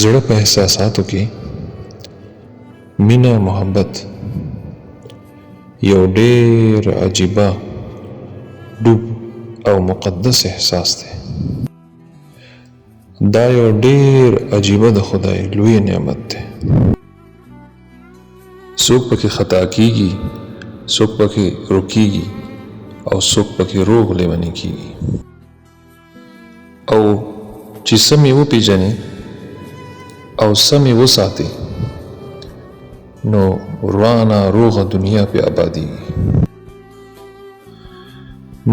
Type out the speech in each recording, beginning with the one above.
زړه په احساساتو کې مینه محبت یو ډېر عجیبه ډوب او مقدس احساس دی. دا یو ډېر عجیبه د خدای لوی نعمت دی. څوک پکې خطا کیږي، څوک پکې رکیږي او څوک پکې روغ لیونی کیږي، او چې سمې وپیژني او سمې وساتي نو روانه روغه دنیا پې آبادیږي.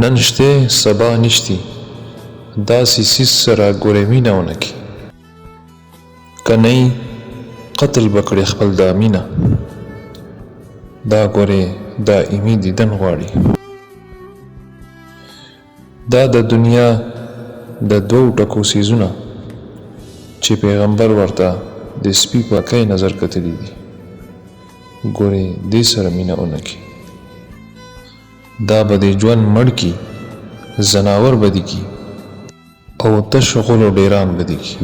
نن شته سبا نشتی، داسې څیز سره ګورې مینه ونه کړي، که نه قتل به کړې خپل دا مینه. دا ګورې دایمي دیدن غواړي. دا د دنیا د دوو ټکو څیزونه چې پیغمبر ورته د سپي په کۍ نظر کتلي دي، ګورې دې سره مینه ونه کړي. دا به دې ژوند مړ کړي، ځناور به دې کړي او تش غول و ډیران به دې کړي.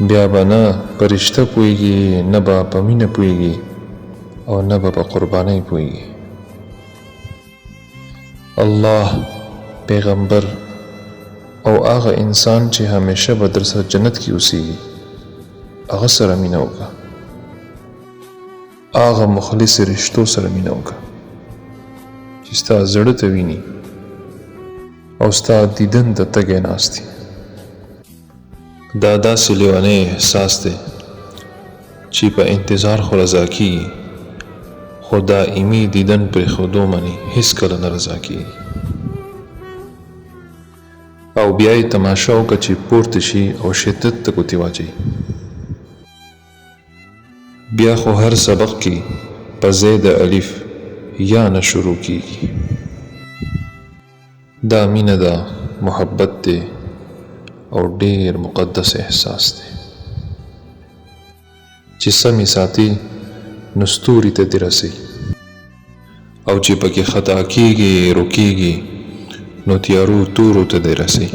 بیا به نه په رشته پوهېږي، نه به په مینه پوهېږي او نه به په قربانۍ پوهېږي. الله، پیغمبر او هغه انسان چې همیشه به در سره جنت کې اوسېږي، هغه سره مینه وکړه. هغه مخلص رشتو سره مینه وکړه چې ستا زړه ته ویني او ستا دیدن ته تږی ناست دي. دا داسې لیونی احساس دی چې په انتظار خو رضا کېږي، خو دایمي دیدن پرېښودو منې هېڅکله نه رضا کېږي. او بیا یې تماشا وکړه چې پورته شي او شدت ته ګوتې واچوي. بیا خو هر سبق کې په ځای د الف یا نه شروع کېږي. دا مینه ده، محبت دی او ډېر مقدس احساس دی چې سمې ساتي نو ستوري ته دې رسوي، او چې پکې خطا کېږي رکېږي نو تیارو تورو ته دې رسوي.